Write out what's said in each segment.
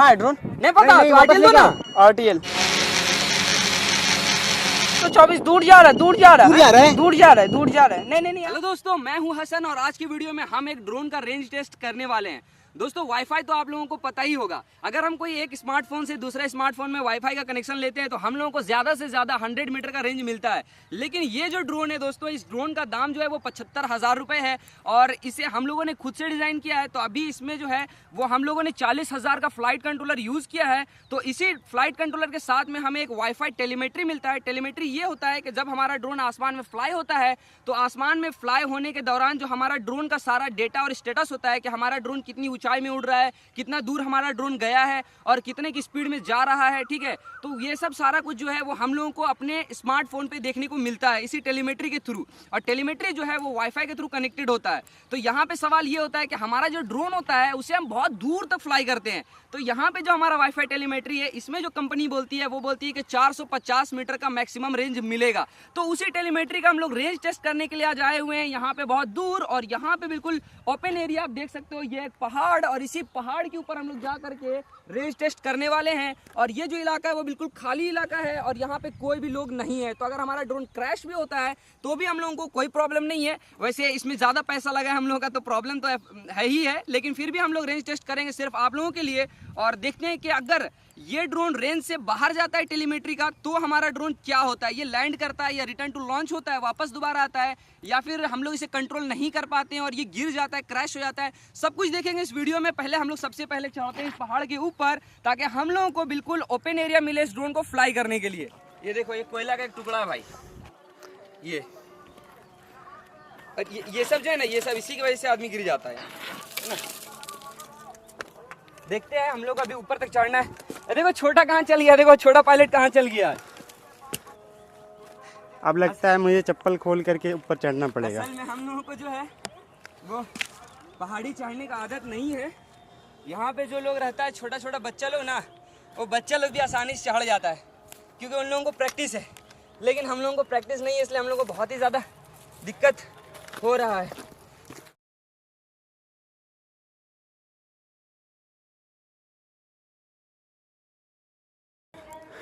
है ड्रोन? नहीं पता, नहीं, तो वापस RTL दो लेके ना। आ। RTL तो 24 दूर जा रहा है, दूर जा रहा है, दूर जा रहा है? दूर जा रहा है, दूर जा रहा है। नहीं। हेलो दोस्तों, मैं हूं हसन और आज की वीडियो में हम एक ड्रोन का रेंज टेस्ट करने वाले हैं। दोस्तों वाईफाई तो आप लोगों को पता ही होगा, अगर हम कोई एक स्मार्टफोन से दूसरे स्मार्टफोन में वाईफाई का कनेक्शन लेते हैं तो हम लोगों को ज्यादा से ज्यादा 100 मीटर का रेंज मिलता है। लेकिन ये जो ड्रोन है दोस्तों, इस ड्रोन का दाम जो है वो 75,000 रुपए है और इसे हम लोगों ने खुद से डिजाइन किया है। तो अभी इसमें जो है वो हम लोगों ने 40,000 का फ्लाइट कंट्रोलर यूज किया है। तो इसी फ्लाइट कंट्रोलर के साथ में हमें एक वाईफाई टेलीमेट्री मिलता है। टेलीमेट्री ये होता है कि जब हमारा ड्रोन आसमान में फ्लाई होता है तो आसमान में फ्लाई होने के दौरान जो हमारा ड्रोन का सारा डेटा और स्टेटस होता है कि हमारा ड्रोन कितनी ऊंचाई में उड़ रहा है, कितना दूर हमारा ड्रोन गया है और कितने की स्पीड में जा रहा है, ठीक है। तो ये सब सारा कुछ जो है वो हम लोगों को अपने स्मार्टफोन पे देखने को मिलता है इसी टेलीमेट्री के थ्रू। और टेलीमेट्री जो है वो वाईफाई के थ्रू कनेक्टेड होता है। तो यहाँ पे सवाल ये होता है कि हमारा जो ड्रोन होता है उसे हम बहुत दूर तक फ्लाई करते हैं। तो यहाँ पे जो हमारा वाईफाई टेलीमेट्री है, इसमें जो कंपनी बोलती है वो बोलती है कि 450 मीटर का मैक्सिमम रेंज मिलेगा। तो उसी टेलीमेट्री का हम लोग रेंज टेस्ट करने के लिए आज आए हुए हैं यहाँ पे बहुत दूर। और यहाँ पे बिल्कुल ओपन एरिया आप देख सकते हो, ये एक पहाड़ और इसी पहाड़ के ऊपर हम लोग जा करके रेंज टेस्ट करने वाले हैं। और ये जो इलाका है वो बिल्कुल खाली इलाका है और यहाँ पे कोई भी लोग नहीं है। तो अगर हमारा ड्रोन क्रैश भी होता है तो भी हम लोगों को कोई प्रॉब्लम नहीं है। वैसे इसमें ज़्यादा पैसा लगा है हम लोगों का तो प्रॉब्लम तो है ही है, लेकिन फिर भी हम लोग रेंज टेस्ट करेंगे सिर्फ आप लोगों के लिए। और देखते हैं कि अगर ये ड्रोन रेंज से बाहर जाता है टेलीमेट्री का तो हमारा ड्रोन क्या होता है, ये लैंड करता है या रिटर्न टू लॉन्च होता है, वापस दोबारा आता है, या फिर हम लोग इसे कंट्रोल नहीं कर पाते हैं और ये गिर जाता है, क्रैश हो जाता है। सब कुछ देखेंगे इस वीडियो में। पहले हम लोग सबसे पहले चढ़ते हैं इस पहाड़ के ऊपर ताकि हम लोगों को बिल्कुल ओपन एरिया मिले इस ड्रोन को फ्लाई करने के लिए। ये देखो, ये कोयला का एक टुकड़ा है भाई, ये और ये सब जो है ना, ये सब इसी की वजह से आदमी गिर जाता है ना। देखते हैं हम लोग अभी ऊपर तक चढ़ना है। देखो छोटा कहाँ चल गया, देखो छोटा पायलट कहाँ चल गया। अब लगता है मुझे चप्पल खोल करके ऊपर चढ़ना पड़ेगा। असल में हम लोगों को जो है वो पहाड़ी चढ़ने का आदत नहीं है। यहाँ पे जो लोग रहता है छोटा छोटा बच्चा लोग ना, वो बच्चा लोग भी आसानी से चढ़ जाता है क्योंकि उन लोगों को प्रैक्टिस है। लेकिन हम लोगों को प्रैक्टिस नहीं है, इसलिए हम लोगों को बहुत ही ज़्यादा दिक्कत हो रहा है।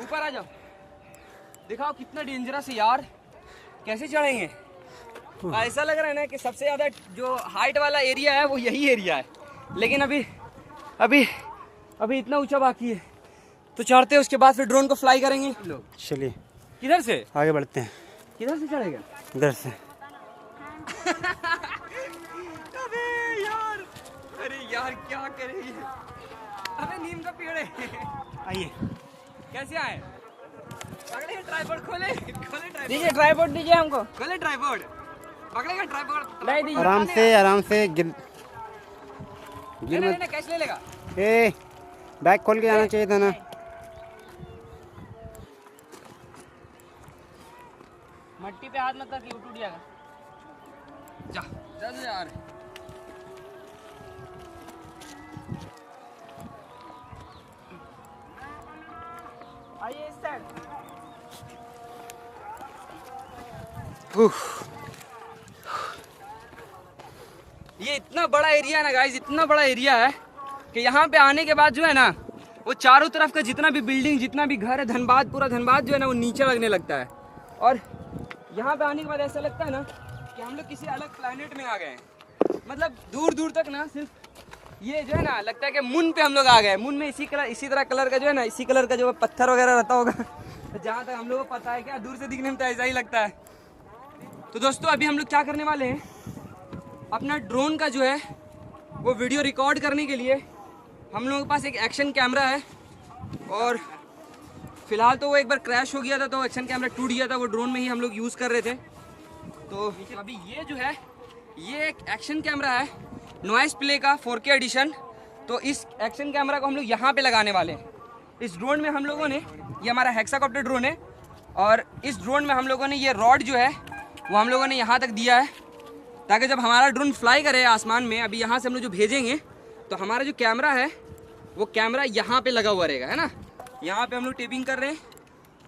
ऊपर आ जाओ, दिखाओ कितना डेंजरस है यार, कैसे चढ़ेंगे। ऐसा लग रहा है ना कि सबसे ज़्यादा जो हाइट वाला एरिया है वो यही एरिया है, लेकिन अभी अभी अभी इतना ऊंचा बाकी है। तो चढ़ते हैं, उसके बाद फिर ड्रोन को फ्लाई करेंगे लोग। चलिए किधर से आगे बढ़ते हैं। किधर से चढ़ेगा? इधर से। अबे यार, अरे यार क्या करें। अबे नीम का पेड़ है। आइए। कैसे आए? पकड़े ट्राइपॉड, खोले ट्राइपॉड, दीजिए ट्राइपॉड दीजिए हमको। खोले ट्राइपॉड, पकड़ेगा ट्राइपॉड। नहीं दीजिए। आराम से गिर नहीं, कैसे ले लेगा? ए बैग खोल के जाना चाहिए था ना। मट्टी पे हाथ मत रखिए, टूट जाएगा। जा यार। आइए इस साइड। ये इतना बड़ा एरिया है ना गाइस, इतना बड़ा एरिया है कि यहाँ पे आने के बाद जो है ना वो चारों तरफ का जितना भी बिल्डिंग, जितना भी घर है, धनबाद, पूरा धनबाद जो है ना वो नीचे लगने लगता है। और यहाँ पे आने के बाद ऐसा लगता है ना कि हम लोग किसी अलग प्लेनेट में आ गए हैं। मतलब दूर दूर तक ना सिर्फ ये जो है ना लगता है कि मून पे हम लोग आ गए। मून में इसी तरह कलर का जो है ना, इसी कलर का जो पत्थर वगैरह रहता होगा। तो जहाँ तक हम लोग को पता है, क्या दूर से दिखने में तो ऐसा ही लगता है। तो दोस्तों अभी हम लोग क्या करने वाले हैं, अपना ड्रोन का जो है वो वीडियो रिकॉर्ड करने के लिए हम लोगों के पास एक एक्शन कैमरा है। और फिलहाल तो वो एक बार क्रैश हो गया था तो एक्शन कैमरा टूट गया था, वो ड्रोन में ही हम लोग यूज़ कर रहे थे। तो अभी ये जो है ये एक एक्शन कैमरा है नॉइस प्ले का 4K एडिशन। तो इस एक्शन कैमरा को हम लोग यहाँ पे लगाने वाले हैं। इस ड्रोन में हम लोगों ने, ये हमारा हेक्साकॉप्टर ड्रोन है, और इस ड्रोन में हम लोगों ने ये रॉड जो है वो हम लोगों ने यहाँ तक दिया है ताकि जब हमारा ड्रोन फ्लाई करे आसमान में, अभी यहाँ से हम लोग जो भेजेंगे तो हमारा जो कैमरा है वो कैमरा यहाँ पे लगा हुआ रहेगा, है ना। यहाँ पे हम लोग टेपिंग कर रहे हैं।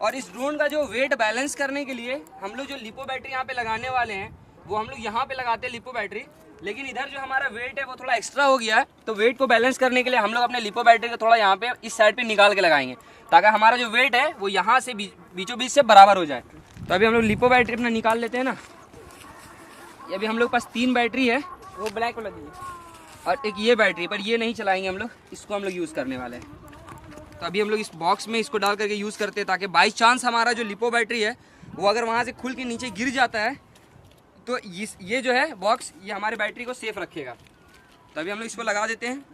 और इस ड्रोन का जो वेट बैलेंस करने के लिए हम लोग जो लिपो बैटरी यहाँ पे लगाने वाले हैं वो हम लोग यहाँ पे लगाते हैं लिपो बैटरी। लेकिन इधर जो हमारा वेट है वो थोड़ा एक्स्ट्रा हो गया है, तो वेट को बैलेंस करने के लिए हम लोग अपने लिपो बैटरी को थोड़ा यहाँ पे इस साइड पे निकाल के लगाएंगे, ताकि हमारा जो वेट है वो यहाँ से बीचों बीच से बराबर हो जाए। तो अभी हम लोग लिपो बैटरी अपना निकाल लेते हैं ना। ये अभी हम लोग पास 3 बैटरी है, वो ब्लैक वाला दीजिए। और एक ये बैटरी, पर ये नहीं चलाएंगे हम लोग, इसको हम लोग यूज़ करने वाले हैं। तो अभी हम लोग इस बॉक्स में इसको डाल करके यूज़ करते हैं, ताकि बाई चांस हमारा जो लिपो बैटरी है वो अगर वहाँ से खुल के नीचे गिर जाता है तो ये जो है बॉक्स ये हमारे बैटरी को सेफ रखेगा। तो अभी हम लोग इसको लगा देते हैं।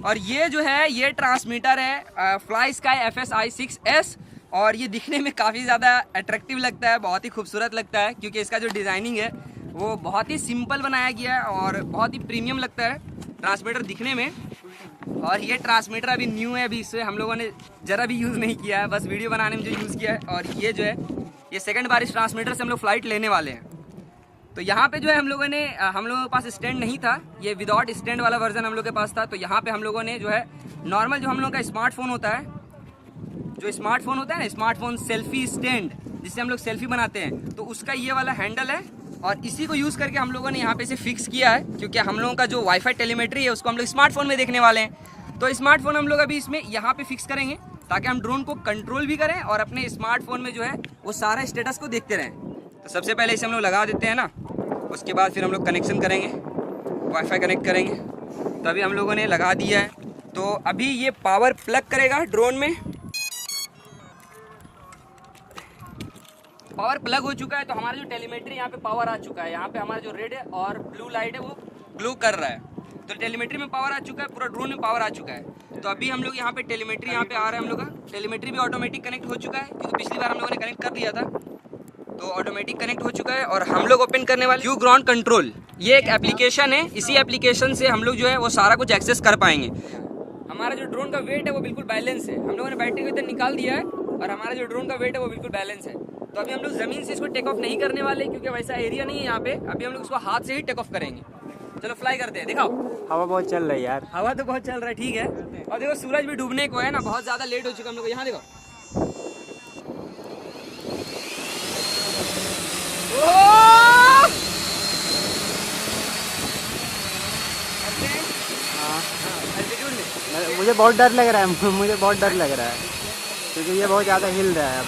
और ये जो है ये ट्रांसमीटर है फ्लाई स्काई FSI-6S, और ये दिखने में काफ़ी ज़्यादा अट्रैक्टिव लगता है, बहुत ही खूबसूरत लगता है, क्योंकि इसका जो डिज़ाइनिंग है वो बहुत ही सिंपल बनाया गया है और बहुत ही प्रीमियम लगता है ट्रांसमीटर दिखने में। और ये ट्रांसमीटर अभी न्यू है, अभी इसे हम लोगों ने ज़रा भी यूज़ नहीं किया है, बस वीडियो बनाने में जो यूज़ किया है। और ये जो है ये सेकंड बार इस ट्रांसमीटर से हम लोग फ़्लाइट लेने वाले हैं। तो यहाँ पे जो है हम लोगों के पास स्टैंड नहीं था, ये विदाउट स्टैंड वाला वर्जन हम लोग के पास था। तो यहाँ पे हम लोगों ने जो है नॉर्मल जो हम लोग का स्मार्टफोन होता है, ना स्मार्टफोन सेल्फी स्टैंड जिससे हम लोग सेल्फी बनाते हैं, तो उसका ये वाला हैंडल है, और इसी को यूज़ करके हम लोगों ने यहाँ पे इसे फिक्स किया है, क्योंकि हम लोगों का जो वाईफाई टेलीमेट्री है उसको हम लोग स्मार्टफोन में देखने वाले हैं। तो स्मार्टफोन हम लोग अभी इसमें यहाँ पे फिक्स करेंगे, ताकि हम ड्रोन को कंट्रोल भी करें और अपने स्मार्टफोन में जो है वो सारा स्टेटस को देखते रहें। तो सबसे पहले इसे हम लोग लगा देते हैं ना, उसके बाद फिर हम लोग कनेक्शन करेंगे, वाईफाई कनेक्ट करेंगे। तो अभी हम लोगों ने लगा दिया है, तो अभी ये पावर प्लग करेगा ड्रोन में। पावर प्लग हो चुका है, तो हमारा जो टेलीमेट्री यहाँ पे पावर आ चुका है, यहाँ पे हमारा जो रेड है और ब्लू लाइट है वो ग्लो कर रहा है। तो टेलीमेट्री में पावर आ चुका है, पूरा ड्रोन में पावर आ चुका है। तो अभी हम लोग यहाँ पे टेलीमेट्री यहाँ पे आ रहा है, हम लोग का टेलीमेट्री भी ऑटोमेटिक कनेक्ट हो चुका है, क्योंकि पिछली बार हम लोगों ने कनेक्ट कर दिया था, तो ऑटोमेटिक कनेक्ट हो चुका है। और हम लोग ओपन करने वाले यू ग्राउंड कंट्रोल, ये एक एप्लीकेशन है, इसी एप्लीकेशन से हम लोग जो है वो सारा कुछ एक्सेस कर पाएंगे। हमारा जो ड्रोन का वेट है वो बिल्कुल बैलेंस है, हम लोगों ने बैटरी को इधर निकाल दिया है, और हमारा जो ड्रोन का वेट है वो बिल्कुल बैलेंस है। तो अभी हम लोग ज़मीन से इसको टेक ऑफ नहीं करने वाले, क्योंकि वैसा एरिया नहीं है यहाँ पे। अभी हम लोग इसको हाथ से ही टेक ऑफ करेंगे। चलो फ्लाई करते हैं, दिखाओ। हवा बहुत चल रही है यार, हवा तो बहुत चल रहा है, ठीक है। और देखो सूरज भी डूबने को है ना, बहुत ज़्यादा लेट हो चुका हम लोग। यहाँ देखो, मुझे बहुत डर लग रहा है, मुझे बहुत डर लग रहा है, क्योंकि ये बहुत ज़्यादा हिल रहा है अब।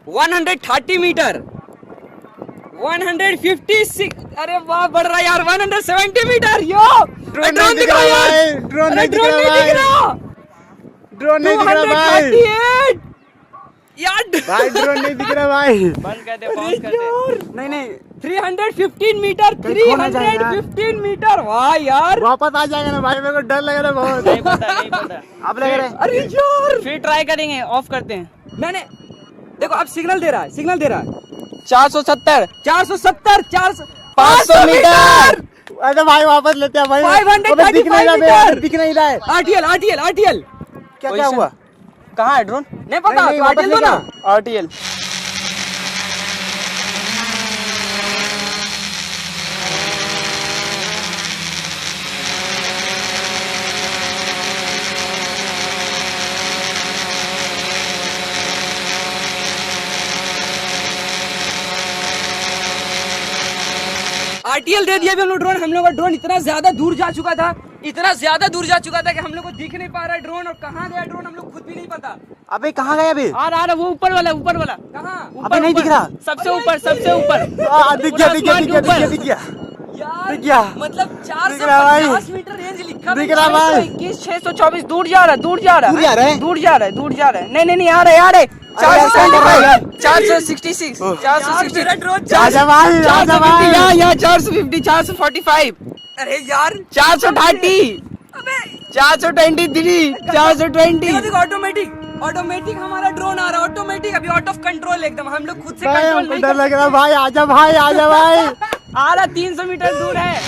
वन 130 मीटर, 156, अरे वाह बढ़ रहा है यार, 170 मीटर। यो ड्रोन दिख रहा है यार, ड्रोन नहीं दिख रहा ड्रोन नहीं दिख रहा, ड्रोन नहीं दिख रहा भाई, 238 यार, भाई ड्रोन नहीं दिख रहा भाई। बंद कर दे, पॉज कर दे। नहीं नहीं 315 मीटर, कहीं खो ना जाए यार। 315 मीटर, वाह यार। वापस आ जाएगा ना भाई, मेरे को डर लग रहा है बहुत। नहीं पता, नहीं पता। अब लग रहा है, अरे यार फिर ट्राई करेंगे, ऑफ करते हैं। मैंने देखो अब सिग्नल दे रहा है, सिग्नल दे रहा है 470, 470, 400, 500 मीटर। अरे भाई वापस लेते हैं भाई। 535 अबे दिख नहीं रहा मीटर। है, दिख नहीं रहा है। RTL क्या क्या हुआ? कहाँ है ड्रोन? नहीं पता, नहीं, तो वापस RTL दो ले ना। जाओ। RTL। RTL दे दिया अभी हम लोग ड्रोन। हम लोग का ड्रोन इतना ज्यादा दूर जा चुका था, इतना ज्यादा दूर जा चुका था कि हम लोग को दिख नहीं पा रहा है ड्रोन, और कहाँ गया ड्रोन हम लोग खुद भी नहीं पता। अबे कहाँ गया अभी? आ रहा वो ऊपर वाला, ऊपर वाला। कहाँ अबे नहीं दिख रहा। सबसे ऊपर, सबसे ऊपर। दिख गया, दिख गया, दिख गया, दिख गया, दिख गया। यार, दिख गया। मतलब दिख रहा भाई। 450 मीटर रेंज लिखा दिख रहा भाई। 624 दूर जा रहा है, दूर जा रहा है, दूर जा रहा है? दूर जा रहा है, दूर जा रहा है। नहीं, आ रहा है, आ रहा है। 466, 460, मेरा ड्रोन आजा भाई, आजा भाई। 450, 445, अरे यार 430, 423, 420। ऑटोमेटिक हमारा ड्रोन आ रहा है, ऑटोमेटिक अभी आउट ऑफ कंट्रोल एकदम, हम लोग खुद से भाई कंट्रोल हमको नहीं डर कर लग रहा है भाई, आजा भाई, आजा भाई। आ रहा 300 मीटर दूर है।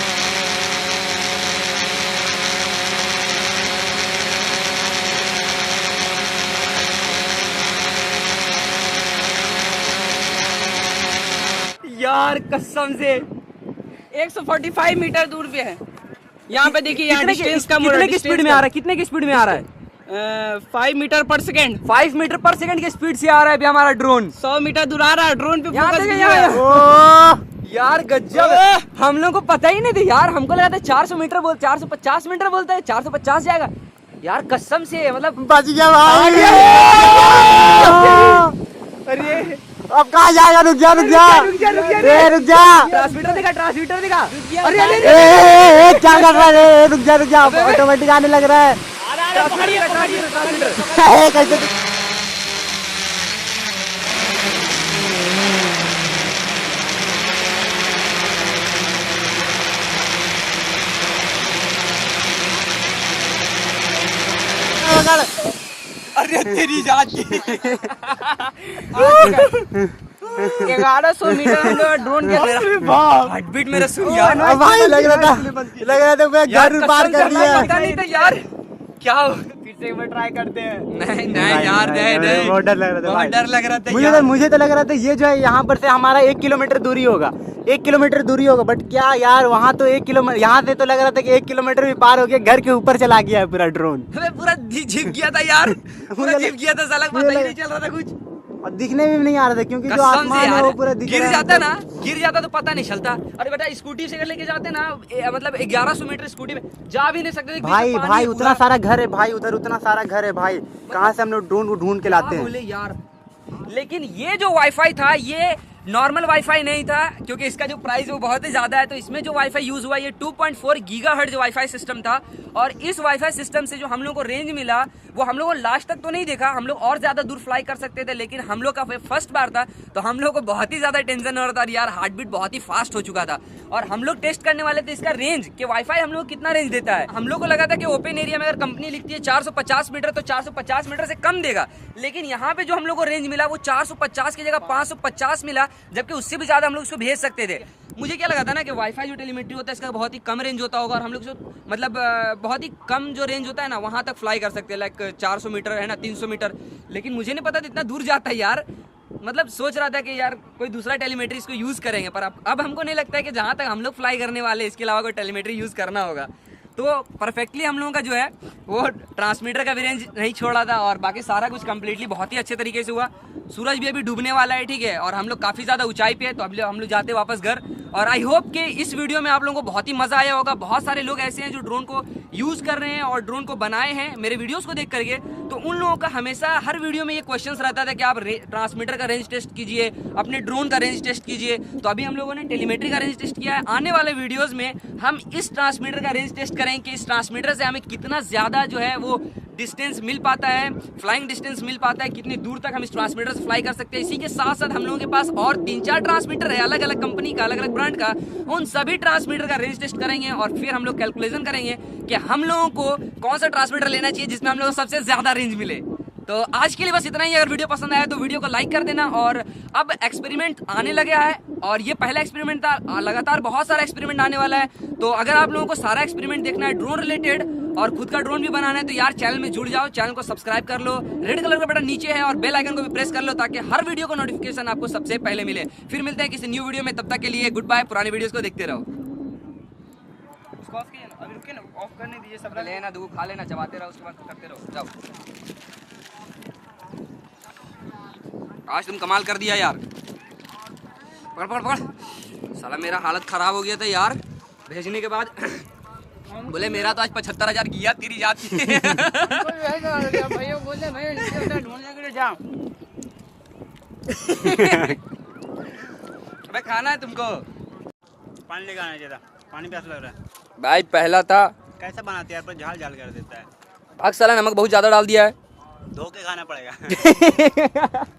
यार कसम से 145 मीटर दूर पे है। यहाँ पे देखिए, यहाँ डिस्टेंस कम हो रहा है। कितने की स्पीड में आ रहा है? कितने की स्पीड में आ रहा है? 5 मीटर पर सेकेंड। 5 मीटर पर सेकंड की स्पीड से आ रहा है अभी हमारा ड्रोन। 100 मीटर दूर आ रहा है। ड्रोन पे यहाँ फोकस देखिए, कीजिए। यार गजब, हम लोग को पता ही नहीं था यार। हमको लगा था 400 मीटर 450 मीटर बोलता है, 450 जाएगा यार, कसम से मतलब बच गया भाई। अरे अब कहाँ जाएगा? रुक जा रुक जा रुक जा रुक जा। ट्रांसमीटर दिखा, ट्रांसमीटर दिखा। अरे अरे क्या कर रहा है? रुक जा ऑटोमेटिक आने लग रहा है। कैसे? अरे तेरी जात की 1100 मीटर हम लोग ड्रोन के हार्ट बीट मेरा सुन यार। भाई लग रहा था मैं घर पार कर दिया। पता नहीं था यार क्या हो। फिर से एक बार ट्राई करते हैं। नहीं नहीं यार, नहीं बहुत डर लग रहा था बहुत भाई। डर लग रहा था मुझे यार। तो लग रहा था ये जो है यहाँ पर से हमारा 1 किलोमीटर दूरी होगा, 1 किलोमीटर दूरी होगा। बट क्या यार, वहाँ तो 1 किलोमीटर, यहाँ से तो लग रहा था कि 1 किलोमीटर भी पार हो गया, घर के ऊपर चला गया है पूरा ड्रोन। अबे पूरा झिप गया था यार, पूरा झिप गया था साला, पता ही नहीं चल रहा था कुछ। और दिखने में भी नहीं आ रहा था क्योंकि जो कसम से आसमान है यार, वो पूरा दिख गिर रहा है। जाता ना, गिर जाता तो पता नहीं चलता। अरे बेटा स्कूटी से लेके जाते ना, मतलब 1100 मीटर स्कूटी में जा भी नहीं सकते थे। भाई बीच में पानी भाई है उतना पूरा। सारा घर है भाई, उधर उतना सारा घर है भाई, कहाँ से हम लोग ड्रोन को ढूंढ के लाते क्या हैं? बोले यार। लेकिन ये जो वाईफाई था ये नॉर्मल वाईफाई नहीं था, क्योंकि इसका जो प्राइस वो बहुत ही ज्यादा है। तो इसमें जो वाईफाई यूज हुआ ये 2.4 गीगाहर्ट्ज वाईफाई सिस्टम था। और इस वाईफाई सिस्टम से जो हम लोग को रेंज मिला वो हम लोग को लास्ट तक तो नहीं देखा, हम लोग और ज्यादा दूर फ्लाई कर सकते थे, लेकिन हम लोग का फर्स्ट बार था तो हम लोग को बहुत ही ज्यादा टेंशन हो रहा था यार। हार्ट बीट बहुत ही फास्ट हो चुका था और हम लोग टेस्ट करने वाले थे इसका रेंज कि वाईफाई हम लोग कितना रेंज देता है। हम लोग को लगा था कि ओपन एरिया में अगर कंपनी लिखती है 450 मीटर तो 450 मीटर से कम देगा, लेकिन यहाँ पे जो हम लोग को रेंज मिला वो 450 की जगह 550 मिला, जबकि उससे भी ज्यादा हम लोग उसको भेज सकते थे। मुझे क्या लगा था ना कि वाईफाई जो टेलीमेट्री होता है इसका बहुत ही कम रेंज होता होगा और हम लोग जो मतलब बहुत ही कम जो रेंज होता है ना वहां तक फ्लाई कर सकते हैं, लाइक 400 मीटर है ना, 300 मीटर। लेकिन मुझे नहीं पता था इतना दूर जाता है यार। मतलब सोच रहा था कि यार कोई दूसरा टेलीमेट्री इसको यूज करेंगे, पर अब हमको नहीं लगता है कि जहां तक हम लोग फ्लाई करने वाले इसके अलावा कोई टेलीमेट्री यूज करना होगा। तो परफेक्टली हम लोगों का जो है वो ट्रांसमीटर का भी रेंज नहीं छोड़ा था और बाकी सारा कुछ कंप्लीटली बहुत ही अच्छे तरीके से हुआ। सूरज भी अभी डूबने वाला है, ठीक है, और हम लोग काफ़ी ज़्यादा ऊंचाई पे है, तो अब हम लोग जाते वापस घर। और आई होप कि इस वीडियो में आप लोगों को बहुत ही मज़ा आया होगा। बहुत सारे लोग ऐसे हैं जो ड्रोन को यूज़ कर रहे हैं और ड्रोन को बनाए हैं मेरे वीडियोज़ को देख करके। तो उन लोगों का हमेशा हर वीडियो में ये क्वेश्चन रहता था कि आप ट्रांसमीटर का रेंज टेस्ट कीजिए, अपने ड्रोन का रेंज टेस्ट कीजिए। तो अभी हम लोगों ने टेलीमेट्री का रेंज टेस्ट किया है। आने वाले वीडियोज़ में हम इस ट्रांसमीटर का रेंज टेस्ट करेंगे कि इस ट्रांसमीटर से हमें कितना ज़्यादा जो है वो डिस्टेंस मिल पाता है, फ्लाइंग डिस्टेंस मिल पाता है, कितनी दूर तक हम इस ट्रांसमीटर से फ्लाई कर सकते हैं। इसी के साथ साथ हम लोगों के पास और 3-4 ट्रांसमीटर है अलग अलग कंपनी का, अलग अलग ब्रांड का। उन सभी ट्रांसमीटर का रेंज टेस्ट करेंगे और फिर हम लोग कैलकुलेशन करेंगे कि हम लोगों को कौन सा ट्रांसमीटर लेना चाहिए जिसमें हम लोगों को सबसे ज्यादा रेंज मिले। तो आज के लिए बस इतना ही। अगर वीडियो पसंद आया तो वीडियो को लाइक कर देना। और अब एक्सपेरिमेंट आने लगे है और ये पहला एक्सपेरिमेंट था, लगातार बहुत सारा एक्सपेरिमेंट आने वाला है। तो अगर आप लोगों को सारा एक्सपेरिमेंट देखना है ड्रोन रिलेटेड और खुद का ड्रोन भी बनाना है तो यार चैनल में जुड़ जाओ, चैनल को सब्सक्राइब कर लो, रेड कलर का बटन नीचे है और बेल आइकन को भी प्रेस कर लो ताकि हर वीडियो को नोटिफिकेशन आपको सबसे पहले मिले। फिर मिलते हैं किसी न्यू वीडियो में, तब तक के लिए गुड बाय। पुरानी वीडियोस को देखते रहो। अभी रुकिए ना, ऑफ करने दीजिए सब। लेना दो, खा लेना, चबाते रहो, उसके बाद करते रहो। जाओ, आज तुम कमाल कर दिया यार। पकड़ पकड़ पकड़। साला मेरा हालत खराब हो गया था यार भेजने के बाद। बोले मेरा तो आज 75,000 गया तेरी जात की। भैया बोले भाई ढूंढने के लिए जा। अबे खाना है तुमको? पानी लेकर आना चाहिए था, पानी प्यास लग रहा है। भाई पहला था कैसा बनाते हैं यार, पर झाल झाल कर देता है। भाग साला, नमक बहुत ज्यादा डाल दिया है। धो के खाना पड़ेगा।